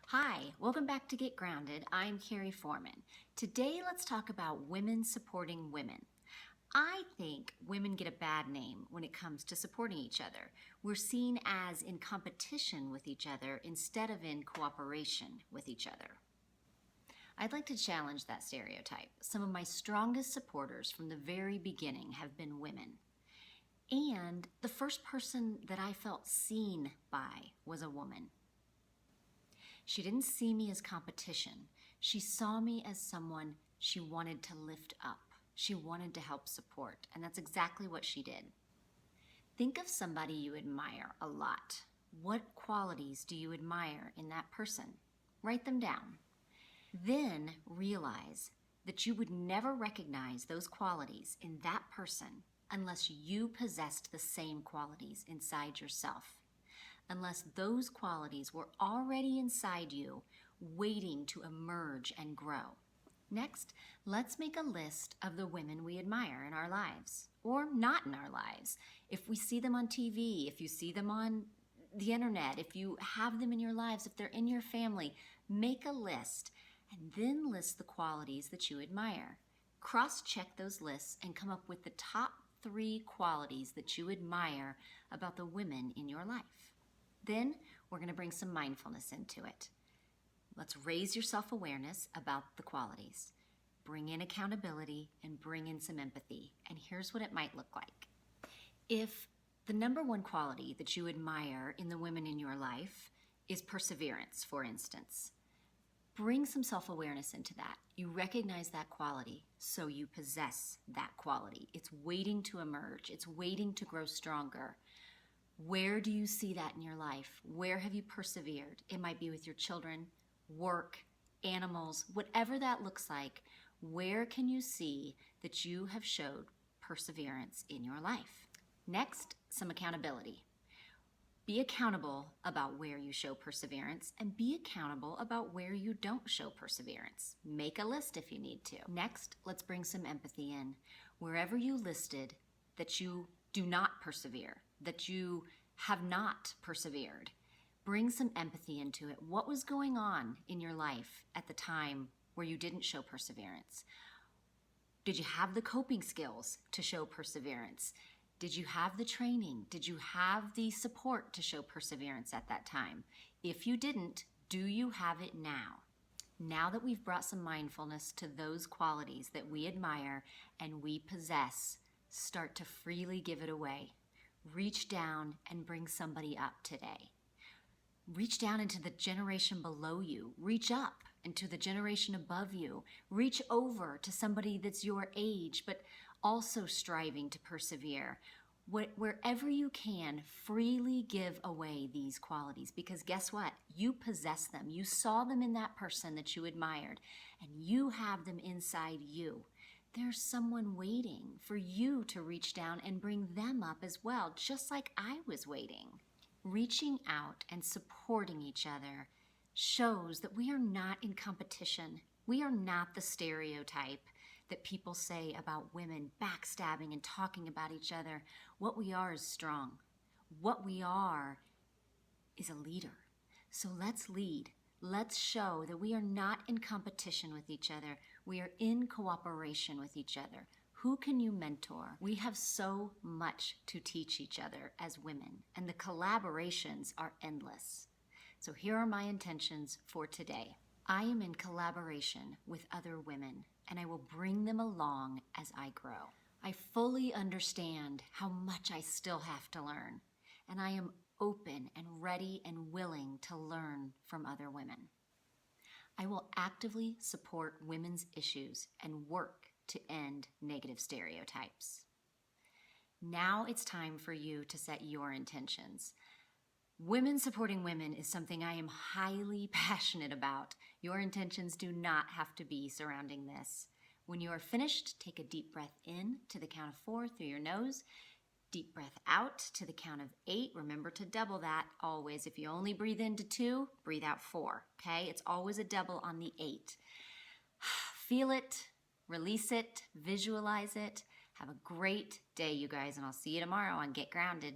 Hi, welcome back to Get Grounded. I'm Carrie Foreman. Today, let's talk about women supporting women. I think women get a bad name when it comes to supporting each other. We're seen as in competition with each other instead of in cooperation with each other. I'd like to challenge that stereotype. Some of my strongest supporters from the very beginning have been women. And the first person that I felt seen by was a woman. She didn't see me as competition. She saw me as someone she wanted to lift up. She wanted to help support, and that's exactly what she did. Think of somebody you admire a lot. What qualities do you admire in that person? Write them down. Then realize that you would never recognize those qualities in that person unless you possessed the same qualities inside yourself. Unless those qualities were already inside you, waiting to emerge and grow. Next, let's make a list of the women we admire in our lives, or not in our lives. If we see them on TV, if you see them on the internet, if you have them in your lives, if they're in your family, make a list and then list the qualities that you admire. Cross-check those lists and come up with the top 3 qualities that you admire about the women in your life. Then we're going to bring some mindfulness into it. Let's raise your self-awareness about the qualities. Bring in accountability and bring in some empathy. And here's what it might look like. If the number 1 quality that you admire in the women in your life is perseverance, for instance, bring some self-awareness into that. You recognize that quality, so you possess that quality. It's waiting to emerge. It's waiting to grow stronger. Where do you see that in your life? Where have you persevered? It might be with your children, work, animals, whatever that looks like. Where can you see that you have showed perseverance in your life? Next, some accountability. Be accountable about where you show perseverance and be accountable about where you don't show perseverance. Make a list if you need to. Next, let's bring some empathy in. Wherever you listed that you do not persevere, that you have not persevered, bring some empathy into it. What was going on in your life at the time where you didn't show perseverance? Did you have the coping skills to show perseverance? Did you have the training? Did you have the support to show perseverance at that time? If you didn't, do you have it now? Now that we've brought some mindfulness to those qualities that we admire and we possess, start to freely give it away. Reach down and bring somebody up today. Reach down into the generation below you. Reach up into the generation above you. Reach over to somebody that's your age, but also striving to persevere. Wherever you can, freely give away these qualities, because guess what? You possess them. You saw them in that person that you admired, and you have them inside you. There's someone waiting for you to reach down and bring them up as well, just like I was waiting. Reaching out and supporting each other shows that we are not in competition. We are not the stereotype that people say about women backstabbing and talking about each other. What we are is strong. What we are is a leader. So let's lead. Let's show that we are not in competition with each other. We are in cooperation with each other. Who can you mentor? We have so much to teach each other as women, and the collaborations are endless. So here are my intentions for today. I am in collaboration with other women, and I will bring them along as I grow. I fully understand how much I still have to learn, and I am open and ready and willing to learn from other women. I will actively support women's issues and work to end negative stereotypes. Now it's time for you to set your intentions. Women supporting women is something I am highly passionate about. Your intentions do not have to be surrounding this. When you are finished, take a deep breath in to the count of 4 through your nose. Deep breath out to the count of 8. Remember to double that always. If you only breathe into 2, breathe out 4, okay? It's always a double on the 8. Feel it, release it, visualize it. Have a great day, you guys, and I'll see you tomorrow on Get Grounded.